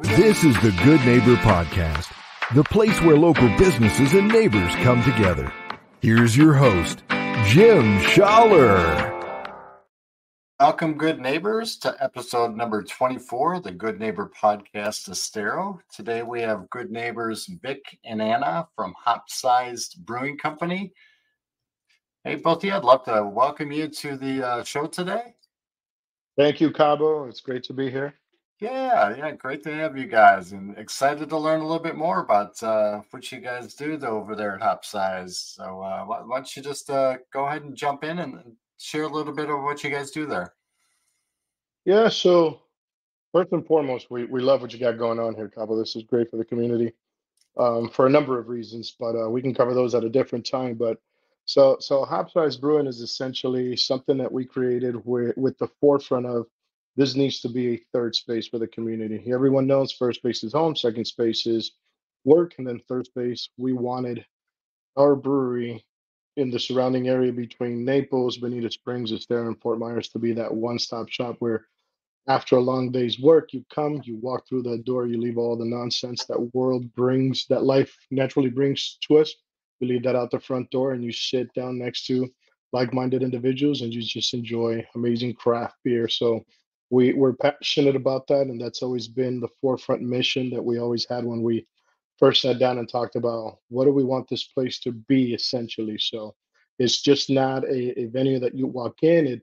This is the Good Neighbor Podcast, the place where local businesses and neighbors come together. Here's your host, Jim Schaller. Welcome, good neighbors, to episode number 24, the Good Neighbor Podcast Estero. Today we have good neighbors Vic and Ana from Hopsized Brewing Company. Hey, both of you, I'd love to welcome you to the show today. Thank you, Cabo. It's great to be here. Yeah, great to have you guys, and excited to learn a little bit more about what you guys do over there at Hopsized. So why don't you just go ahead and jump in and share a little bit of what you guys do there. Yeah, so first and foremost, we love what you got going on here, Cabo. This is great for the community for a number of reasons, but we can cover those at a different time. But so Hopsized Brewing is essentially something that we created with the forefront of this needs to be a third space for the community. Everyone knows first space is home, second space is work, and then third space, we wanted our brewery in the surrounding area between Naples, Bonita Springs, Estero, and Fort Myers to be that one-stop shop where after a long day's work, you come, you walk through that door, you leave all the nonsense that life naturally brings to us. You leave that out the front door and you sit down next to like-minded individuals and you just enjoy amazing craft beer. So we're passionate about that, and that's always been the forefront mission that we always had when we first sat down and talked about what do we want this place to be essentially. So it's just not a venue that you walk in.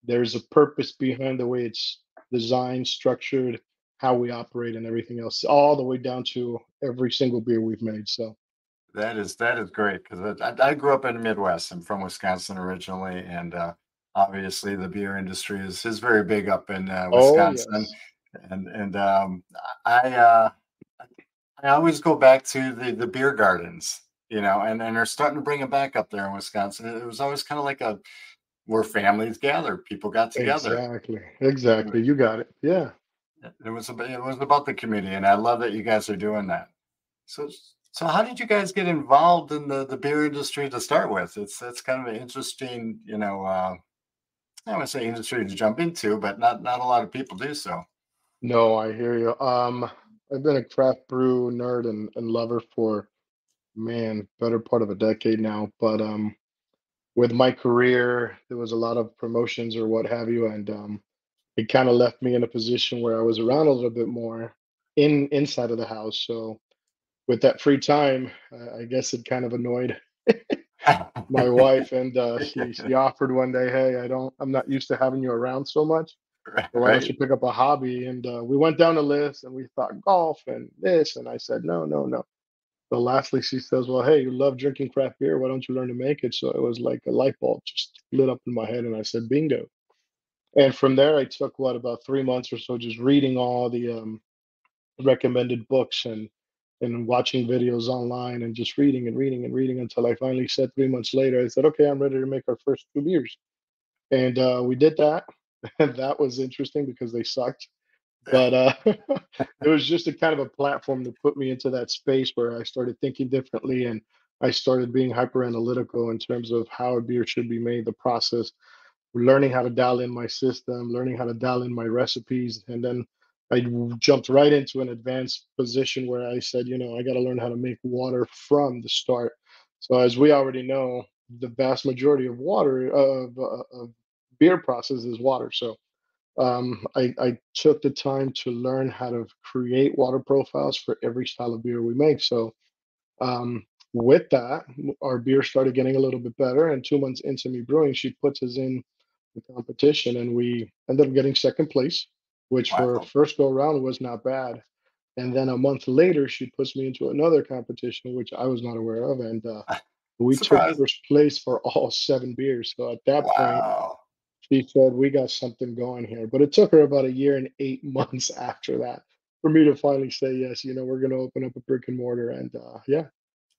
There's a purpose behind the way it's designed, structured, how we operate, and everything else, all the way down to every single beer we've made. So that is great, because I grew up in the Midwest. I'm from Wisconsin originally, and obviously the beer industry is very big up in Wisconsin. Yes. And I always go back to the beer gardens, and they're starting to bring them back up there in Wisconsin. It was always kind of like where families gathered, people got together. Exactly. You got it. Yeah. It was about the community, and I love that you guys are doing that. So how did you guys get involved in the beer industry to start with? That's kind of an interesting, I would say industry to jump into, but not a lot of people do so. No, I hear you. I've been a craft brew nerd and lover for, better part of a decade now. But with my career, there was a lot of promotions or what have you, and it kind of left me in a position where I was around a little bit more inside of the house. So with that free time, I guess it kind of annoyed my wife, and she offered one day, "Hey, I'm not used to having you around so much. So why don't you pick up a hobby?" And we went down the list, and we thought golf and this, and I said, no, no, no. So lastly, she says, "Well, hey, you love drinking craft beer. Why don't you learn to make it?" So it was like a light bulb just lit up in my head, and I said, "Bingo!" And from there, I took about 3 months or so just reading all the recommended books and watching videos online and just reading and reading and reading until I finally said 3 months later, I said, "Okay, I'm ready to make our first 2 beers." And we did that. And that was interesting because they sucked. But it was just a kind of a platform to put me into that space where I started thinking differently, and I started being hyper analytical in terms of how a beer should be made, the process, learning how to dial in my system, learning how to dial in my recipes. And then I jumped right into an advanced position where I said, I got to learn how to make water from the start. So as we already know, the vast majority of of beer process is water. So I took the time to learn how to create water profiles for every style of beer we make. So with that, our beer started getting a little bit better. And 2 months into me brewing, she puts us in the competition, and we ended up getting second place, which for Wow. first go around was not bad. And then a month later, she puts me into another competition, which I was not aware of, and we took Surprise. first place for all 7 beers. So at that point, Wow. she said, "We got something going here." But it took her about a year and 8 months after that for me to finally say, yes, we're going to open up a brick and mortar. And yeah,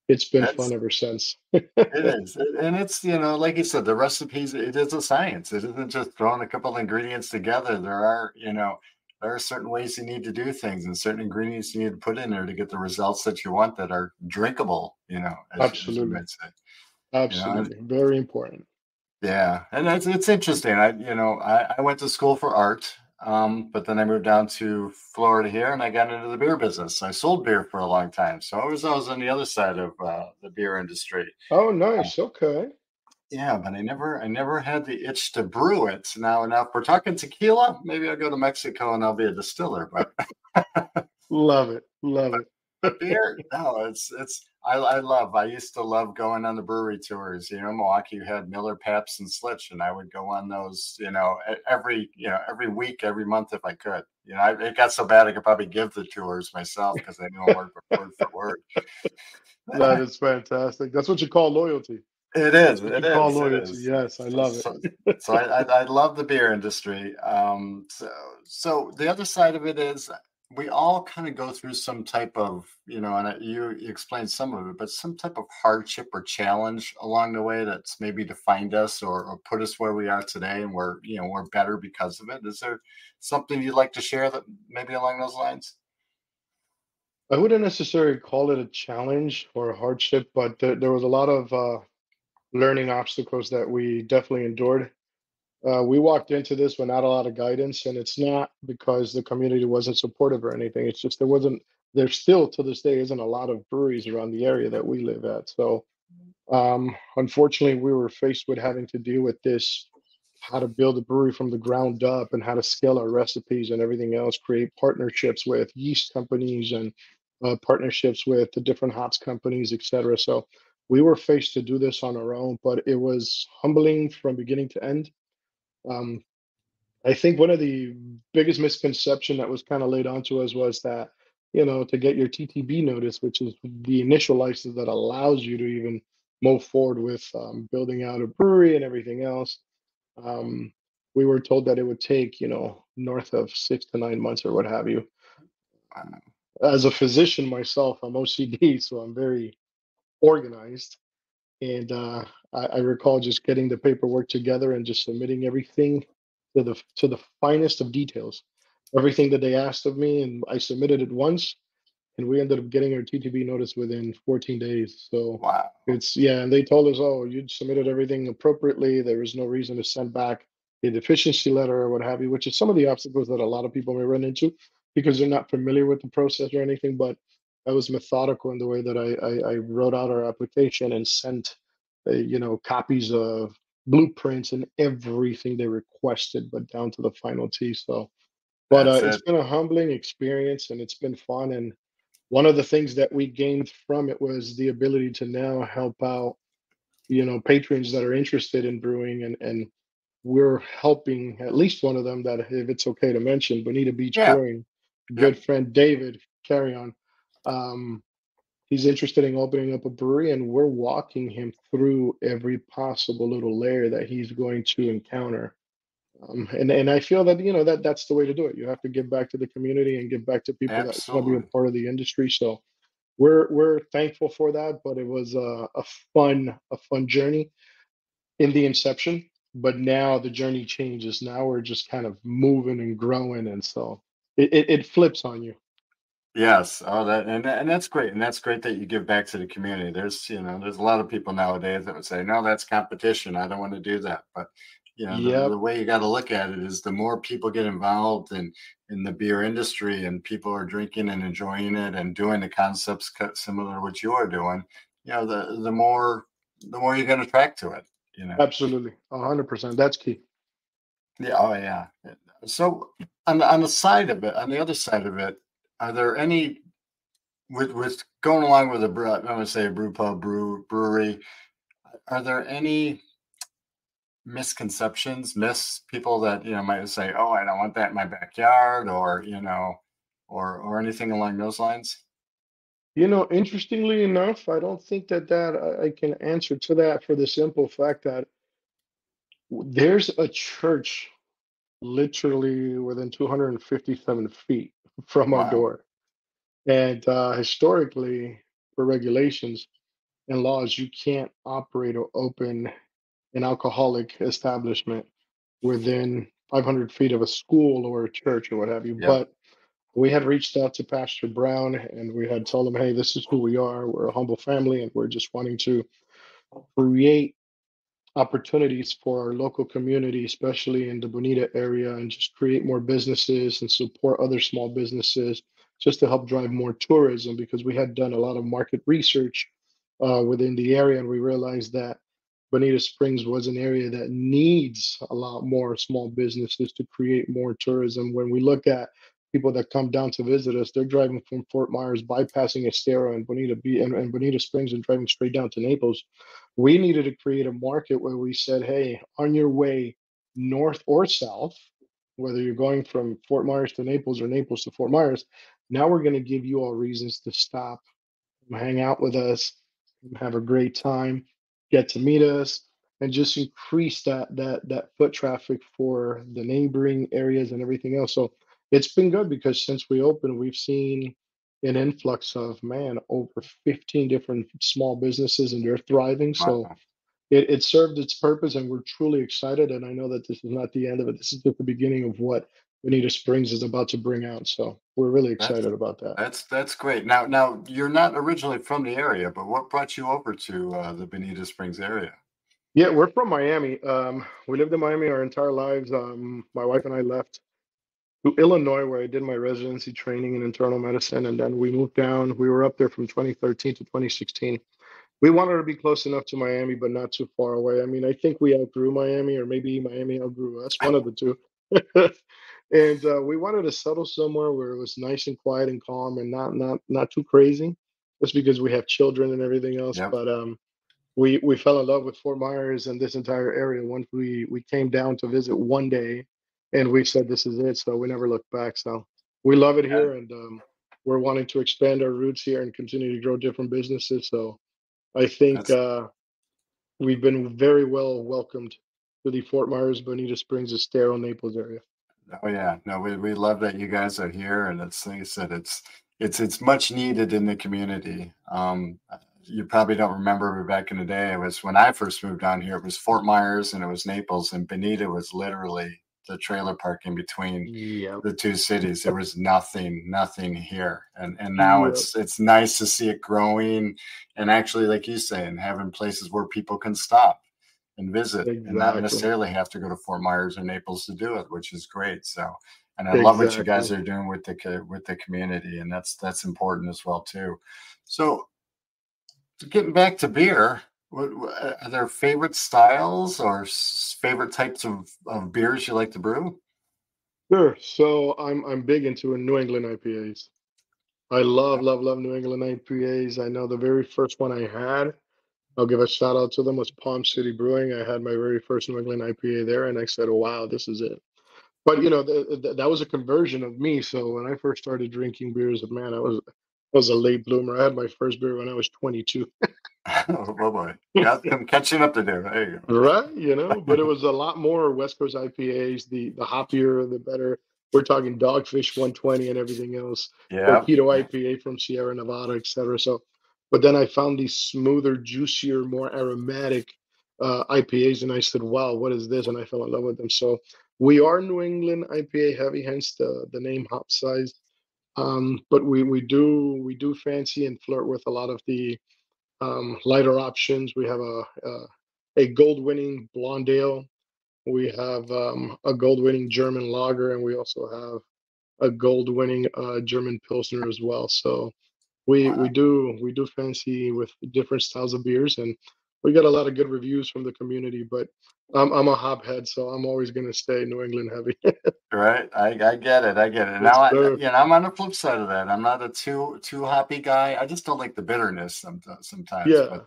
it's been That's fun ever since. It is. And it's, like you said, the recipes, it is a science. It isn't just throwing a couple of ingredients together. There are certain ways you need to do things and certain ingredients you need to put in there to get the results that you want that are drinkable, as you Absolutely. might say. And Absolutely. Very important. yeah. And it's interesting. I went to school for art. But then I moved down to Florida here, and I got into the beer business. I sold beer for a long time, so I was on the other side of the beer industry. Oh, nice. Okay. Yeah, but I never had the itch to brew it. Now, if we're talking tequila, maybe I'll go to Mexico and I'll be a distiller. But Love it. Love it. beer, no, I used to love going on the brewery tours. Milwaukee, you had Miller, Pabst, and Slitch, and I would go on those, every week, every month if I could. It got so bad I could probably give the tours myself because I knew them word for word. That is fantastic. That's what you call loyalty. It is. That's what It you call is. It loyalty. is. Yes, I So, love so, it. so I love the beer industry. So the other side of it is we all kind of go through some type of, and you explained some of it, but some type of hardship or challenge along the way that's maybe defined us or put us where we are today, and we're better because of it. Is there something you'd like to share that maybe along those lines? I wouldn't necessarily call it a challenge or a hardship, but there was a lot of learning obstacles that we definitely endured. We walked into this without a lot of guidance, and it's not because the community wasn't supportive or anything. It's just there still to this day isn't a lot of breweries around the area that we live at. So, unfortunately, we were faced with having to deal with this, how to build a brewery from the ground up and how to scale our recipes and everything else, create partnerships with yeast companies and partnerships with the different hops companies, et cetera. So we were faced to do this on our own, but it was humbling from beginning to end. Um, I think one of the biggest misconception that was kind of laid onto us was that, to get your TTB notice, which is the initial license that allows you to even move forward with building out a brewery and everything else, um, we were told that it would take, north of 6 to 9 months or what have you. Um, as a physician myself, I'm OCD, so I'm very organized. And I recall just getting the paperwork together and just submitting everything to the finest of details, everything that they asked of me, and I submitted it once, and we ended up getting our TTB notice within 14 days. So Wow. it's yeah, and they told us, oh, you submitted everything appropriately. There was no reason to send back a deficiency letter or what have you, which is some of the obstacles that a lot of people may run into because they're not familiar with the process or anything. But I was methodical in the way that I wrote out our application and sent, copies of blueprints and everything they requested, but down to the final T. So, but That's it's it. been a humbling experience and it's been fun. And one of the things that we gained from it was the ability to now help out, patrons that are interested in brewing, and we're helping at least one of them that, if it's okay to mention, Bonita Beach Yeah. Brewing, good Yep. friend David, carry on. Um, he's interested in opening up a brewery, and we're walking him through every possible little layer that he's going to encounter. And I feel that that's the way to do it. You have to give back to the community and give back to people that want to be a Absolutely. part of the industry. So we're thankful for that, but it was a fun journey in the inception. But now the journey changes. Now we're just kind of moving and growing, and so it flips on you. Yes. Oh, and that's great. And that's great that you give back to the community. There's a lot of people nowadays that would say, no, that's competition. I don't want to do that. But the Yep, way you got to look at it is the more people get involved in the beer industry and people are drinking and enjoying it and doing the concepts similar to what you are doing, the more you're going to attract to it. You know. absolutely, 100%. That's key. Yeah. Oh, yeah. So on the side of it, on the other side of it, are there any with going along with I'm going to say a brew pub brewery? Are there any misconceptions, people that might say, "Oh, I don't want that in my backyard," or or anything along those lines? Interestingly enough, I don't think that I can answer to that for the simple fact that there's a church literally within 257 feet from our Wow. door. And historically, for regulations and laws, you can't operate or open an alcoholic establishment within 500 feet of a school or a church or what have you. Yep. But we had reached out to Pastor Brown and we had told him, hey, this is who we are. We're a humble family and we're just wanting to create opportunities for our local community, especially in the Bonita area, and just create more businesses and support other small businesses just to help drive more tourism because we had done a lot of market research within the area and we realized that Bonita Springs was an area that needs a lot more small businesses to create more tourism. When we look at people that come down to visit us, they're driving from Fort Myers, bypassing Estero and and Bonita Springs and driving straight down to Naples. We needed to create a market where we said, hey, on your way north or south, whether you're going from Fort Myers to Naples or Naples to Fort Myers, now we're going to give you all reasons to stop, hang out with us, have a great time, get to meet us, and just increase that foot traffic for the neighboring areas and everything else. So it's been good because since we opened, we've seen an influx of over 15 different small businesses and they're thriving. So Wow. it served its purpose and we're truly excited. And I know that this is not the end of it. This is just the beginning of what Bonita Springs is about to bring out. So we're really That's excited about that. that's great. Now you're not originally from the area, but what brought you over to the Bonita Springs area? Yeah, we're from Miami. We lived in Miami our entire lives. My wife and I left to Illinois, where I did my residency training in internal medicine, and then we moved down. We were up there from 2013 to 2016. We wanted to be close enough to Miami, but not too far away. I mean, I think we outgrew Miami, or maybe Miami outgrew us, one of the two. And we wanted to settle somewhere where it was nice and quiet and calm, and not too crazy, just because we have children and everything else. Yep. But we fell in love with Fort Myers and this entire area once we came down to visit one day, and we said this is it. So we never looked back. So we love it Yeah, here, and we're wanting to expand our roots here and continue to grow different businesses. So I think that's we've been very well welcomed to the Fort Myers, Bonita Springs, Estero, Naples area. oh yeah. No, we love that you guys are here, and it's like I said, it's much needed in the community. You probably don't remember, but back in the day, it was when I first moved down here. It was Fort Myers and it was Naples, and Bonita was literally the trailer park in between Yep. the two cities. There was nothing here, and now Yep. it's nice to see it growing, and actually, like you say, and having places where people can stop and visit and not Exactly. necessarily have to go to Fort Myers or Naples to do it, which is great. So, and I love what you guys Exactly. are doing with the community, and that's important as well too. So, getting back to beer, are there favorite styles or favorite types of beers you like to brew? Sure. So I'm big into New England IPAs. I love New England IPAs. I know the very first one I had, I'll give a shout out to them, was Palm City Brewing. I had my very first New England IPA there, and I said, "Wow, this is it." But that was a conversion of me. So when I first started drinking beers, man, I was a late bloomer. I had my first beer when I was 22. Oh boy, got some catching up to do. There you Right, but it go. was a lot more West Coast IPAs, the hoppier, the better. We're talking Dogfish 120 and everything else, Yeah, Torpedo IPA from Sierra Nevada, et cetera. So, but then I found these smoother, juicier, more aromatic IPAs, and I said, "Wow, what is this?" And I fell in love with them. So we are New England IPA heavy, hence the name Hopsized. But we do fancy and flirt with a lot of the lighter options. We have a gold winning blonde ale. We have a gold winning German lager, and we also have a gold winning German pilsner as well. So we wow. do fancy with different styles of beers, and we got a lot of good reviews from the community. But I'm a hophead, so I'm always going to stay New England heavy. Right, I get it. I get it. Yes, Now, sir. I'm on the flip side of that. I'm not a too hoppy guy. I just don't like the bitterness sometimes. Yeah.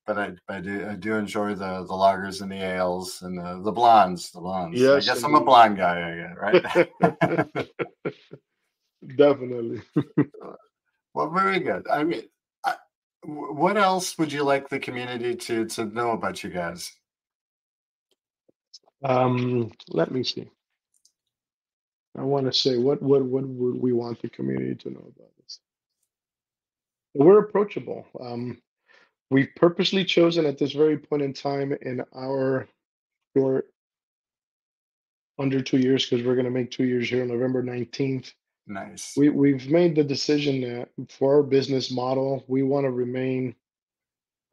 But I do enjoy the lagers and the ales and the blondes. The blondes. I Yes, guess I'm a indeed. blonde guy. I get right. Definitely. Well, very good. I mean, what else would you like the community to know about you guys? Let me see. I want to say what would we want the community to know about us? We're approachable. We've purposely chosen at this very point in time in our short under 2 years because we're going to make 2 years here on November 19th. Nice. We've made the decision that for our business model, we want to remain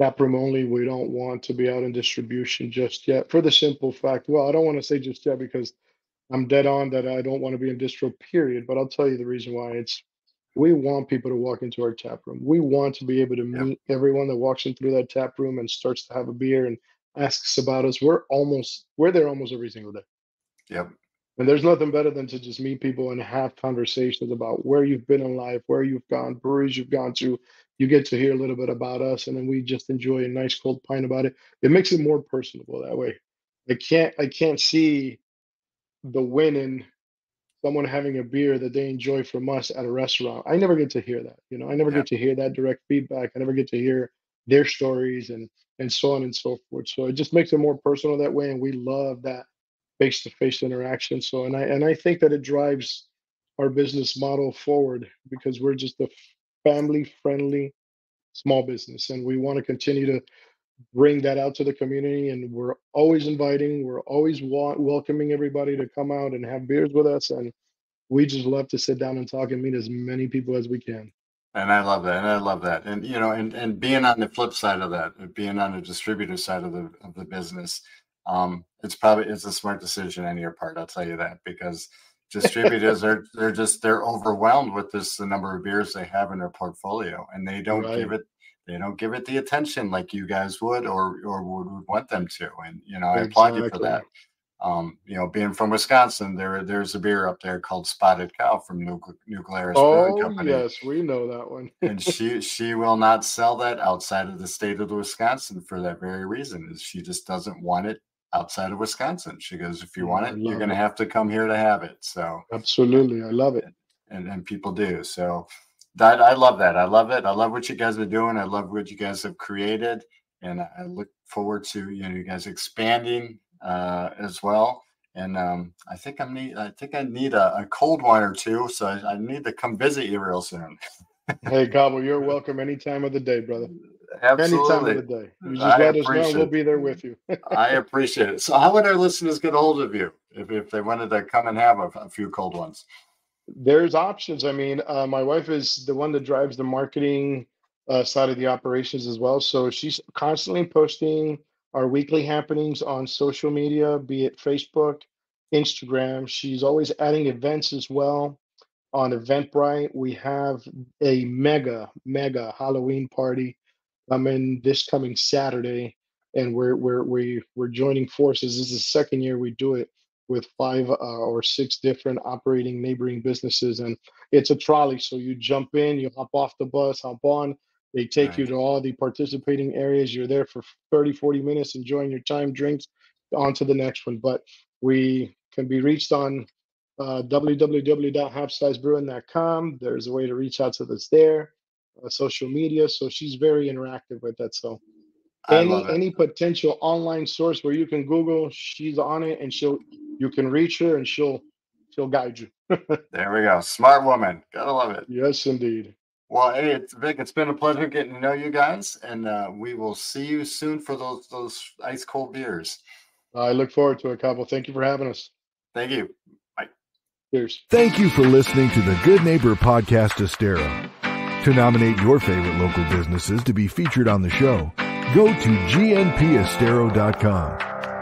taproom only. We don't want to be out in distribution just yet for the simple fact. Well, I don't want to say just yet because I'm dead on that I don't want to be in distro, period. But I'll tell you the reason why. It's we want people to walk into our tap room. We want to be able to Yep. meet everyone that walks in through that tap room and starts to have a beer and asks about us. We're there almost every single day. Yep. And there's nothing better than to just meet people and have conversations about where you've been in life, where you've gone, breweries you've gone to. You get to hear a little bit about us, and then we just enjoy a nice cold pint about it. It makes it more personable that way. I can't see the win in someone having a beer that they enjoy from us at a restaurant. I never get to hear that. I never get Yep. to hear that direct feedback. I never get to hear their stories and so on and so forth. So it just makes it more personal that way, and we love that face-to-face interaction. So and I think that it drives our business model forward because we're just a family-friendly small business, and we want to continue to bring that out to the community. And we're always inviting, we're always welcoming everybody to come out and have beers with us, and we just love to sit down and talk and meet as many people as we can. And I love that. And I love that. And and being on the flip side of that, being on the distributor side of the business, it's a smart decision on your part. I'll tell you that, because distributors they're overwhelmed with the number of beers they have in their portfolio, and they don't Right. give it the attention like you guys would or would want them to. And I applaud you for Exactly. that. Being from Wisconsin, there's a beer up there called Spotted Cow from Nuclearis Brewing Oh, Company, yes, we know that one. and she will not sell that outside of the state of Wisconsin for that very reason. Is she just doesn't want it outside of Wisconsin. She goes, if you Yeah, want I it, you're love going to it. have to come here to have it. So, Absolutely. I love it. and people do. So that I love that. I love it. I love what you guys are doing. I love what you guys have created, and I look forward to you guys expanding as well. And I think I need a cold one or two, so I need to come visit you real soon. Hey, Gobble, you're welcome any time of the day, brother. Any time of Absolutely, the day. You just I let us know and we'll appreciate. be there with you. I appreciate it. So, how would our listeners get hold of you if they wanted to come and have a few cold ones? There's options. I mean, my wife is the one that drives the marketing side of the operations as well. So she's constantly posting our weekly happenings on social media, be it Facebook, Instagram. She's always adding events as well. On Eventbrite, we have a mega Halloween party coming this coming Saturday, and we're joining forces. This is the second year we do it with five or six different operating neighboring businesses, and it's a trolley. So you jump in, you hop off the bus, hop on. They take you Right. to all the participating areas. You're there for 30, 40 minutes, enjoying your time, drinks, on to the next one. But we can be reached on www.hopsizedbrewing.com. There's a way to reach out to us there, social media. So she's very interactive with that. So I love it. any potential online source where you can Google, she's on it, and you can reach her, and she'll guide you. There we go. Smart woman. Gotta love it. Yes, indeed. Well, hey, Vic, it's been a pleasure getting to know you guys, and we will see you soon for those ice cold beers. I look forward to it, Cabo. Thank you for having us. Thank you. Bye. Cheers. Thank you for listening to the Good Neighbor Podcast Estero. To nominate your favorite local businesses to be featured on the show, go to gnpestero.com.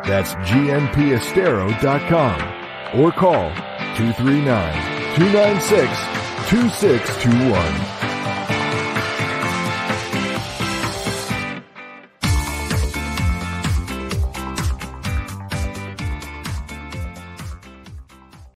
That's gnpestero.com, or call 239-296-2621.